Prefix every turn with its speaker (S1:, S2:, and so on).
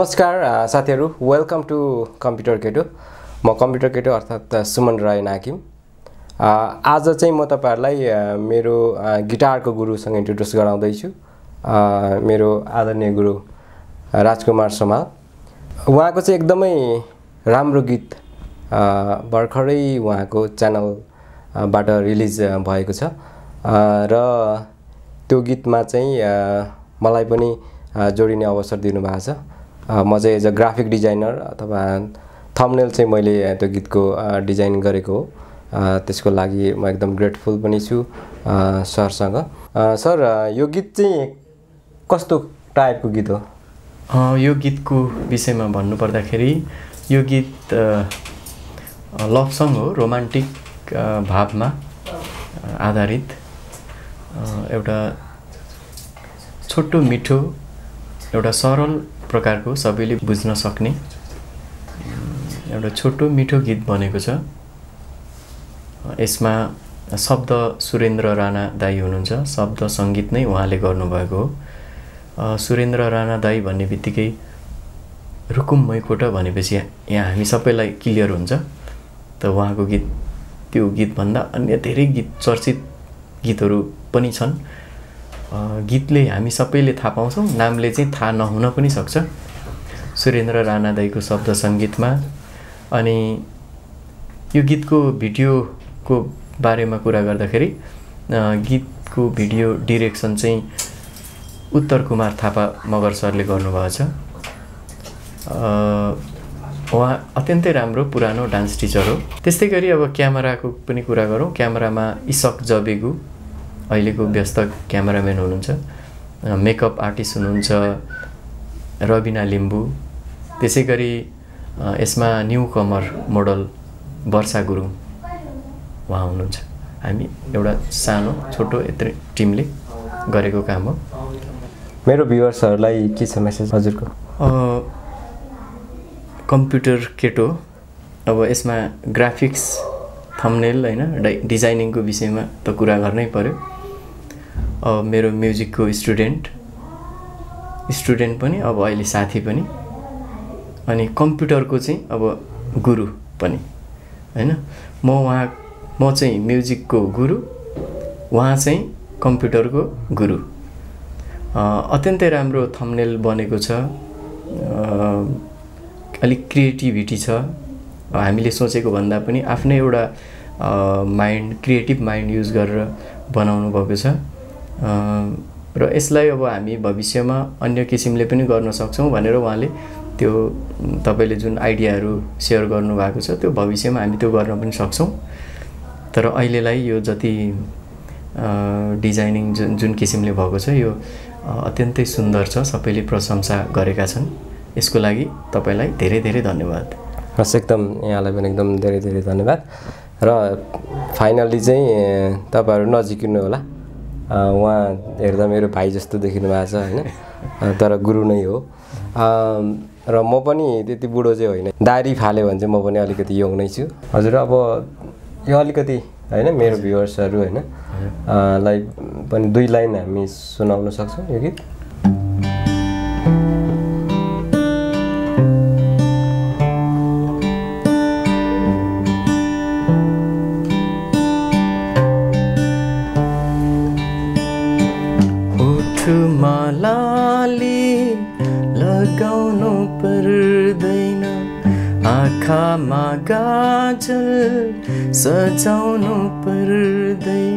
S1: नमस्कार साथीहरु, welcome to computer केटो। म कम्प्युटर केटो अर्थात् सुमन राय नाकिम। आज चाहिँ म तपाईहरुलाई मेरो गिटारको गुरुसँग इन्ट्रोड्युस गराउँदै छु। मेरो आदरणीय गुरु राजकुमार समाल। उहाँको चाहिँ एकदमै राम्रो गीत भर्खरै उहाँको च्यानल बाट रिलिज भएको छ र त्यो गीतमा चाहिँ मलाई पनि जोडिने अवसर दिनुभएको छ। म चाहिँ एज अ ग्राफिक डिजाइनर अथवा थम्बनेल चाहिँ मैले त्यो गीतको डिजाइन गरेको हो। त्यसको लागि म एकदम ग्रेटफुल पनि छु सरसँग। सर, यो गीत चाहिँ कस्तो टाइपको गीत हो?
S2: यो गीतको विषयमा भन्नु पर्दाखेरि यो गीत लभ सङ हो, रोमान्टिक भावमा आधारित एउटा छोटो मिठो एउटा सरल प्रकारको सबैले बुझ्न सक्ने एउटा छोटो मिठो गीत बनेको छ। यसमा शब्द सुरेन्द्र राणा दाई हुनुहुन्छ, शब्द सङ्गीत नै उहाँले गर्नुभएको हो। सुरेन्द्र राणा दाई भन्ने बित्तिकै रुकुम मैकोट भनेपछि यहाँ हामी सबैलाई क्लियर हुन्छ। त उहाँको गीत त्यो गीतभन्दा अन्य धेरै गीत चर्चित गीतहरू पनि छन्। गीतले हामी सबैले थाहा पाउँछौँ, नामले चाहिँ थाहा नहुन पनि सक्छ। सुरेन्द्र राणा दाईको शब्द सङ्गीतमा। अनि यो गीतको भिडियोको बारेमा कुरा गर्दाखेरि गीतको भिडियो डिरेक्सन चाहिँ उत्तर कुमार थापा मगर सरले गर्नुभएको छ। उहाँ अत्यन्तै राम्रो पुरानो डान्स टिचर हो। त्यस्तै गरी अब क्यामेराको पनि कुरा गरौँ। क्यामेरामा इसक जबेगु अहिलेको व्यस्त क्यामेराम्यान हुनुहुन्छ, मेकअप आर्टिस्ट हुनुहुन्छ रबिना लिम्बू। त्यसै गरी यसमा न्यू कमर मोडल वर्षा गुरुङ उहाँ हुनुहुन्छ। हामी एउटा सानो छोटो यत्रै टिमले गरेको काम हो।
S1: मेरो भ्युअर्सहरूलाई के छ मेसेज हजुरको?
S2: कम्प्युटर केटो अब यसमा ग्राफिक्स थम्बनेल हैन डिजाइनिङको विषयमा त कुरा गर्नै पर्यो। मेरो म्युजिकको स्टुडेन्ट पनि, अब अहिले साथी पनि, अनि कम्प्युटरको चाहिँ अब गुरु पनि हैन। म चाहिँ म्युजिकको गुरु, उहाँ चाहिँ कम्प्युटरको गुरु। अत्यन्तै राम्रो थम्बनेल बनेको छ। अलिक क्रिएटिभिटी छ। हामीले सोचेको भन्दा पनि आफ्नै एउटा क्रिएटिभ माइन्ड युज गरेर बनाउनु भएको छ। र यसलाई अब हामी भविष्यमा अन्य किसिमले पनि गर्न सक्छौँ भनेर उहाँले त्यो तपाईले जुन आइडियाहरू सेयर गर्नुभएको छ त्यो भविष्यमा हामी त्यो गर्न पनि सक्छौँ। तर अहिलेलाई यो जति डिजाइनिङ जुन किसिमले भएको छ यो अत्यन्तै सुन्दर छ। सबैले प्रशंसा गरेका छन्। यसको लागि तपाईलाई धेरै धेरै धन्यवाद।
S1: हस्, एकदम यहाँलाई पनि एकदम धेरै धेरै धन्यवाद। र फाइनली चाहिँ तपाईहरु नजिकिनु होला। उहाँ हेर्दा मेरो भाइ जस्तो देखिनु भएको छ हैन, तर गुरु नै हो। र म पनि त्यति बुढो चाहिँ होइन। दारी फाल्यो भने चाहिँ म पनि अलिकति यङ नै छु। हजुर, अब यो अलिकति हैन मेरो भ्युअर्सहरु हैन लाई पनि दुई लाइन हामी सुनाउन सक्छौँ यो गीत?
S2: मालाले लगाउनु पर्दैन, आँखामा गाजल सजाउनु पर्दैन,